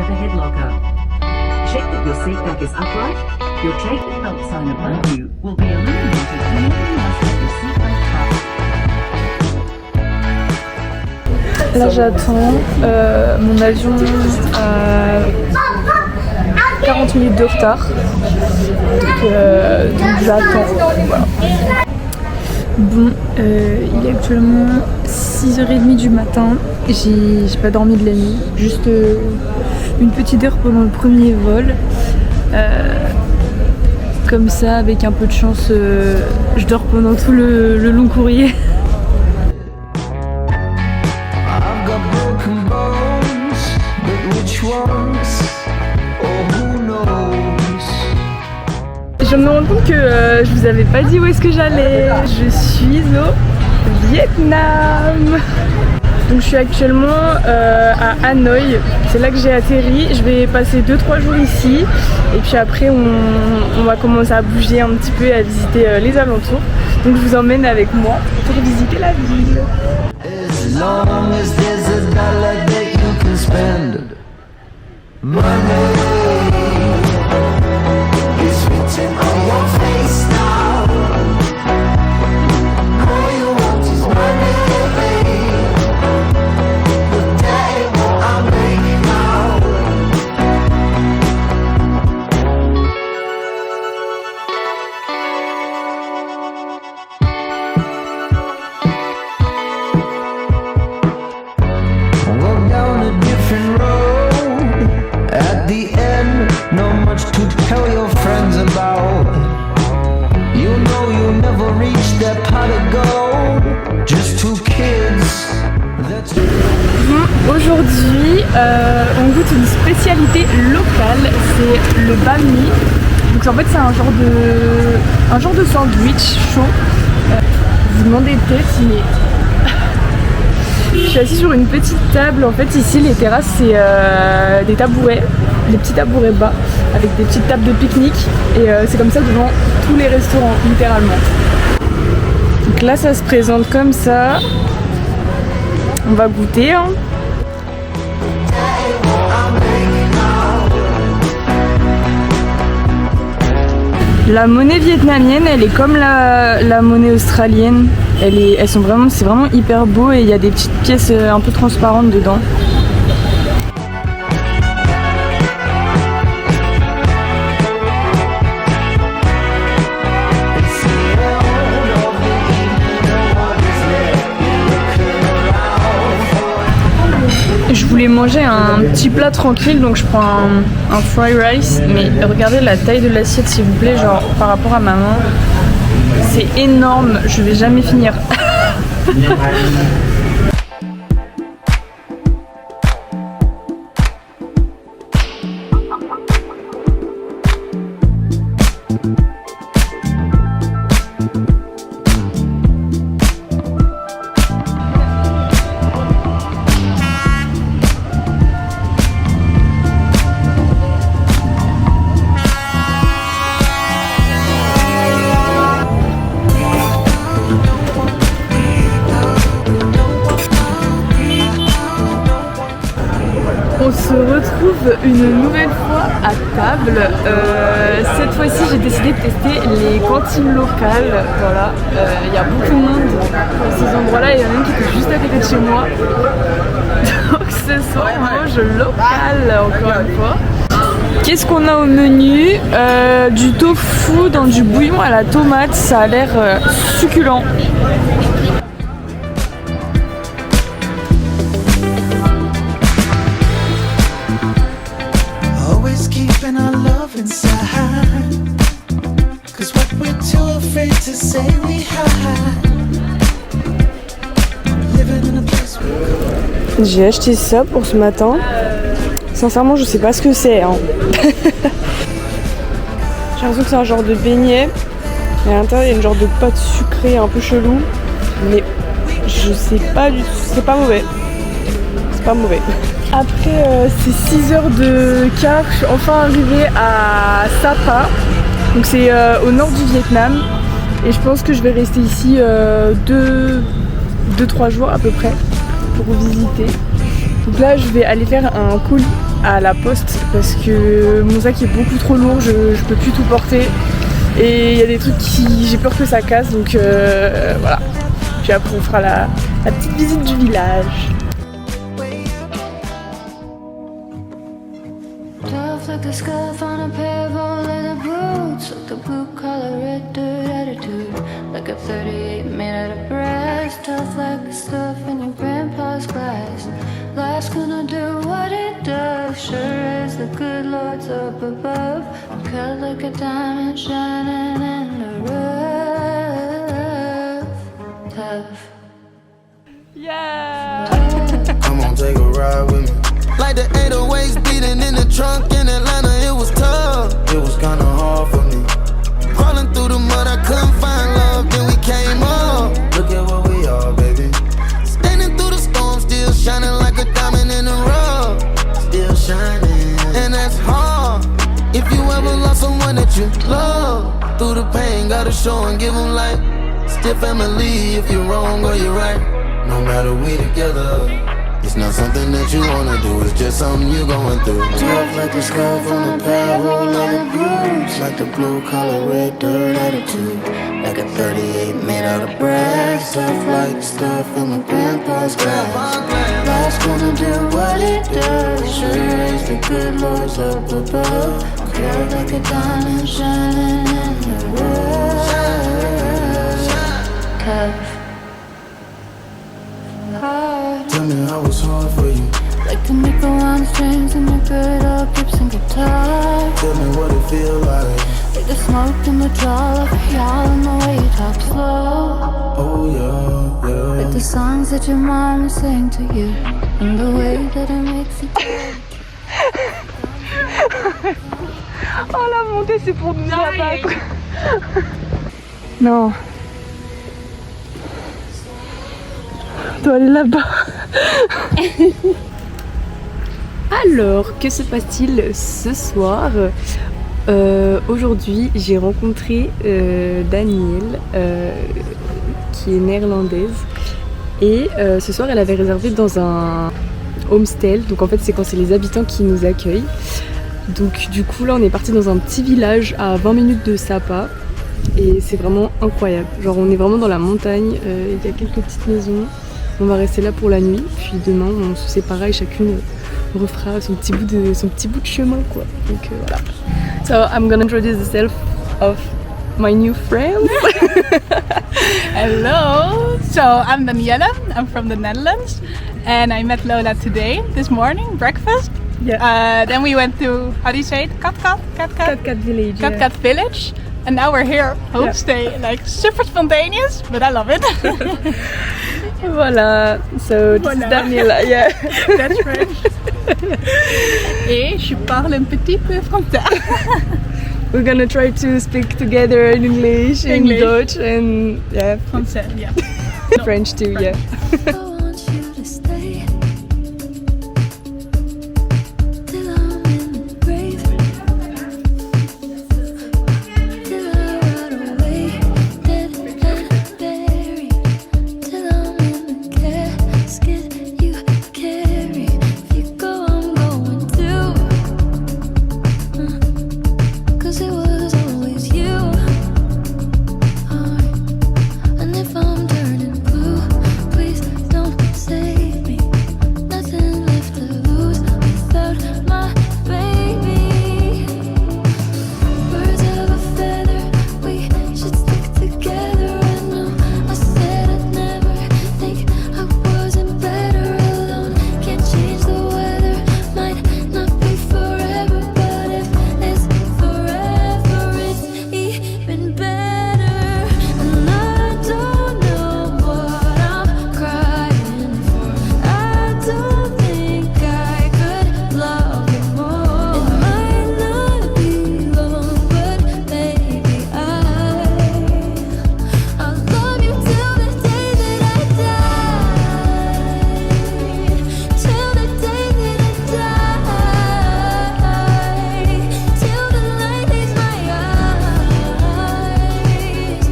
overhead locker. Check that your seat back is upright. Your chafing belt sign above you will be illuminated whenever you must have your seatbelt fastened. Là j'attends mon avion à 40 minutes de retard. Donc j'attends. Voilà. Bon, il est actuellement 6h30 du matin. J'ai pas dormi de la nuit. Juste une petite heure pendant le premier vol. Comme ça, avec un peu de chance, je dors pendant tout le long courrier. Je me rends compte que je vous avais pas dit où est-ce que j'allais. Je suis au Vietnam. Donc je suis actuellement à Hanoï. C'est là que j'ai atterri. Je vais passer 2-3 jours ici. Et puis après on va commencer à bouger un petit peu et à visiter les alentours. Donc je vous emmène avec moi pour visiter la ville. As long as there's a dollar that you can spend. Money. Aujourd'hui, on goûte une spécialité locale, c'est le banh mi. Donc en fait c'est un genre de sandwich chaud. Vous demandez peut-être, mais je suis assise sur une petite table. En fait ici les terrasses c'est des tabourets, des petits tabourets bas avec des petites tables de pique-nique et c'est comme ça devant tous les restaurants littéralement. Donc là ça se présente comme ça. On va goûter hein. La monnaie vietnamienne, elle est comme la monnaie australienne. C'est vraiment hyper beau et il y a des petites pièces un peu transparentes dedans. Je voulais manger un petit plat tranquille, donc je prends un fried rice, mais regardez la taille de l'assiette s'il vous plaît, genre par rapport à ma main, c'est énorme, je vais jamais finir. On se retrouve une nouvelle fois à table. Cette fois-ci, j'ai décidé de tester les cantines locales. Voilà, il y a beaucoup de monde dans ces endroits-là. Il y en a une qui était juste à côté de chez moi. Donc ce soir, on mange local encore une fois. Qu'est-ce qu'on a au menu? Du tofu dans du bouillon à la tomate. Ça a l'air succulent. J'ai acheté ça pour ce matin. Sincèrement, je sais pas ce que c'est. Hein. J'ai l'impression que c'est un genre de beignet. Et à l'intérieur, il y a une genre de pâte sucrée un peu chelou. Mais je sais pas du tout. C'est pas mauvais. C'est pas mauvais. Après ces 6 heures de car, je suis enfin arrivée à Sapa. Donc c'est au nord du Vietnam. Et je pense que je vais rester ici 2-3 jours à peu près pour visiter. Donc là je vais aller faire un colis à la poste parce que mon sac est beaucoup trop lourd, je peux plus tout porter. Et il y a des trucs qui j'ai peur que ça casse, donc voilà. Puis après on fera la petite visite du village. Like the scuff on a pair of old leather boots, like the blue collar red dirt attitude, like a 38 made out of brass, tough like the stuff in your grandpa's glass. Life's gonna do what it does, sure as the good Lord's up above. I'm cut like a diamond shining in the rough, tough. Yeah. Come on, take a ride with me. Like the 808s beating in the trunk in Atlanta, it was tough. It was kinda hard for me. Crawling through the mud, I couldn't find love, then we came up. Look at what we are, baby. Standing through the storm, still shining like a diamond in the rough. Still shining, and that's hard. If you ever lost someone that you love, through the pain, gotta show and give them light. Still family if you're wrong or you're right. No matter we together. It's not something that you wanna do, it's just something you're going through. Tough like the scarf on a pair of old leather boots, like the blue collar red dirt attitude, like a 38 made out of brass, tough like stuff from my grandpa's glass. Life's gonna do what it does, sure as the good Lord's up above. Curved like a diamond shining in the rough. Tough. Tell me how it's hard for you. Like the nickel on strings and your good old Gibson guitar. Tell me what it feel like. Like the smoke in the draw of y'all and the way you talk slow. Oh yeah, yeah. Like the songs that your mama sang to you and the way that it makes you feel. Oh la montée c'est pour nous abattre. Non. On doit aller là-bas. Alors, que se passe-t-il ce soir? Aujourd'hui, j'ai rencontré Danielle, qui est néerlandaise. Et ce soir, elle avait réservé dans un homestay. Donc en fait, c'est quand c'est les habitants qui nous accueillent. Donc du coup, là, on est parti dans un petit village à 20 minutes de Sapa. Et c'est vraiment incroyable. Genre, on est vraiment dans la montagne. Il y a quelques petites maisons. On va rester là pour la nuit, puis demain on se séparera et chacune refera son petit bout de chemin quoi. Donc voilà. So I'm gonna introduce the self of my new friend. Hello, so I'm Danielle, I'm from the Netherlands and I met Lola today, this morning, breakfast. Yeah. Then we went to, how do you say it, Katkat Village. Katkat Village. And now we're here, homestay, like super spontaneous, but I love it. Voilà, so this is Daniela, yeah. That's French. Et je parle un petit peu français. We're gonna try to speak together in English, in Dutch, and yeah, Français, yeah. French too, yeah. I want you to stay till I'm in the grave, till I rot away, dead and buried, till I'm in the casket you carry. If you go, I'm going too, 'cause it was always you. And if I'm turning blue, please don't save me. Nothing left to lose without my baby. Birds of a feather, we should stick together. I know I said I'd never think I wasn't better alone. Can't change the weather, might not be forever, but if it's forever, it's even better. And I don't know what I'm crying for. I don't think I could love you more. It might not be long, but baby, I'll love you till the day that I die. Till the day that I die. Till the light leaves my eyes.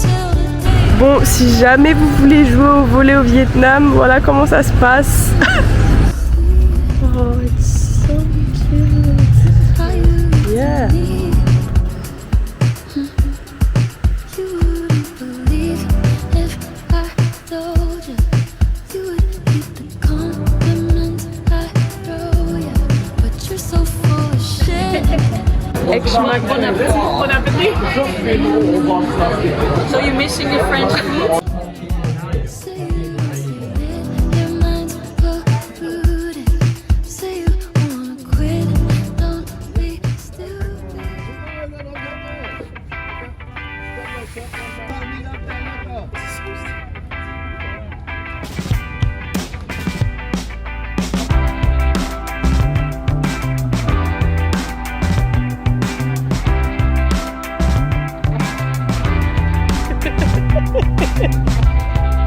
Till the day. Bon, si jamais vous voulez jouer au volley au Vietnam, voilà comment ça se passe. Oh, it's so cute. How you Yeah. leave. You wouldn't believe if I told you. You would keep the compliments I throw you. But you're so full of shit. Extra bon appétit. Bon appétit. So you're missing your French food? Say you don't see it, your mind's polluted. Say you wanna quit, don't be stupid.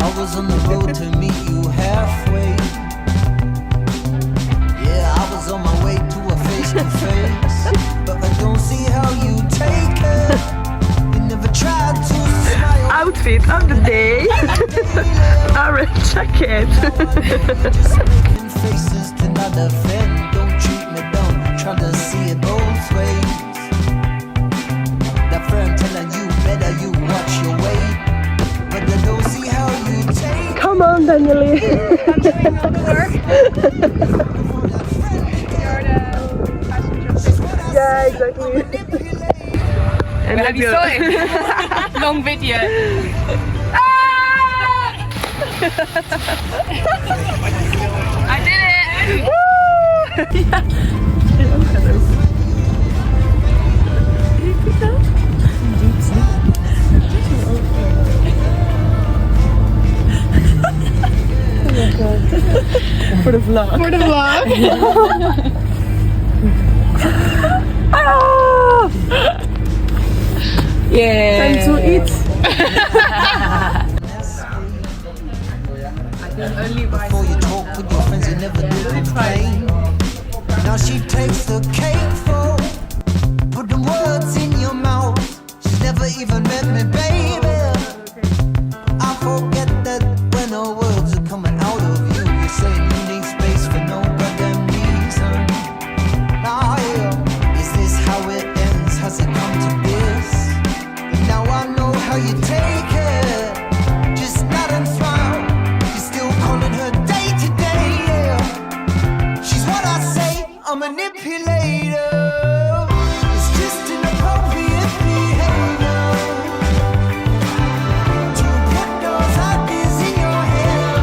I was on the road to meet you halfway. Yeah, I was on my way to a face-to-face. But I don't see how you take it. You never tried to smile. Outfit of the day. Orange jacket. Just making faces to not offend. Don't treat me dumb. Try to see it both ways. That friend telling you better you watch your way. But I don't see how you take. Come on, Daniele. Yeah, exactly. And Have you saw it? Long video. I did it! For the vlog. For the vlog. Ah! Yeah. Time to eat. Before you talk with your friends, you never do complain. Now she takes the cake for put the words in your mouth. She's never even met me, baby. I forget that when her words are coming out of you, you're saying you need space for no goddamn reason. Now, yeah, is this how it ends? Has it come to this? And now I know how you take it. Just nod and smile. You're still calling her day to day, yeah. She's what I say, a manipulator. It's just inappropriate behavior to put those ideas in your head.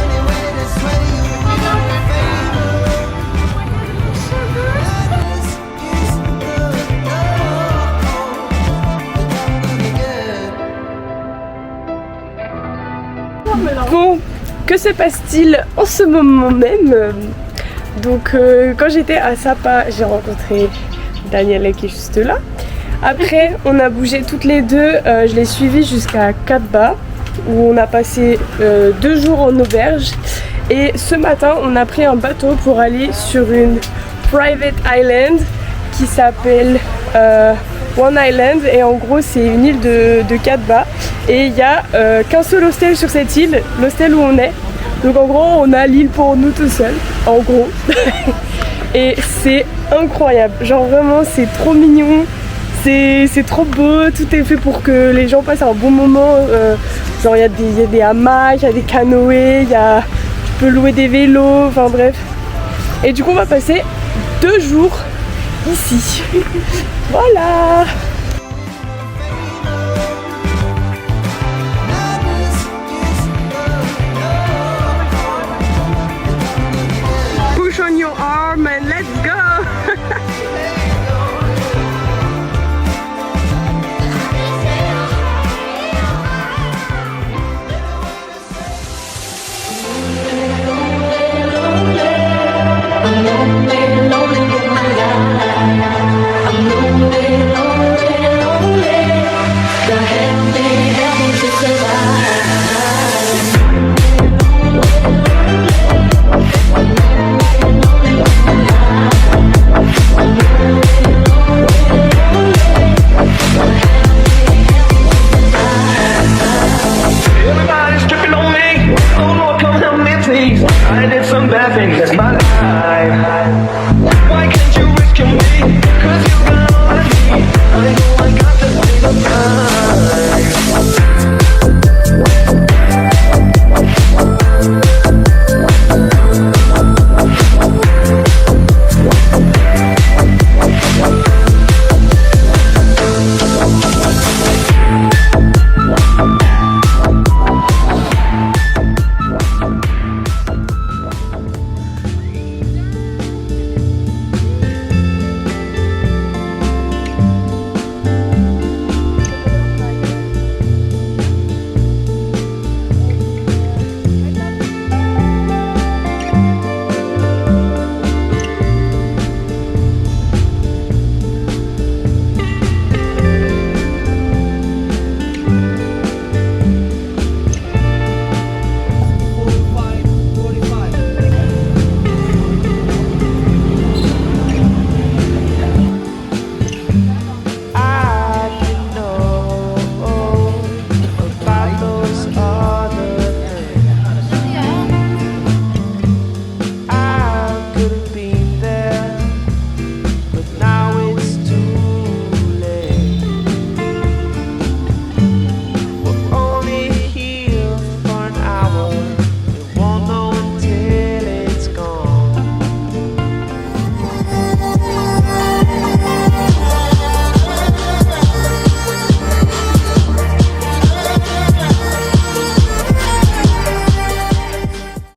Anyway, that's where you do a favor. That is the love that I'm gonna get. Bon, que se passe-t-il en ce moment même? Donc quand j'étais à Sapa, j'ai rencontré Daniele qui est juste là. Après, on a bougé toutes les deux, je l'ai suivie jusqu'à Katba où on a passé 2 jours en auberge. Et ce matin, on a pris un bateau pour aller sur une private island qui s'appelle One Island. Et en gros, c'est une île de Katba. Et il n'y a qu'un seul hostel sur cette île, l'hostel où on est. Donc en gros, on a l'île pour nous tout seuls, en gros. Et c'est incroyable, genre vraiment c'est trop mignon, c'est trop beau, tout est fait pour que les gens passent un bon moment. Genre il y a des hamacs, il y a des canoës, tu peux louer des vélos, enfin bref. Et du coup on va passer 2 jours ici. Voilà.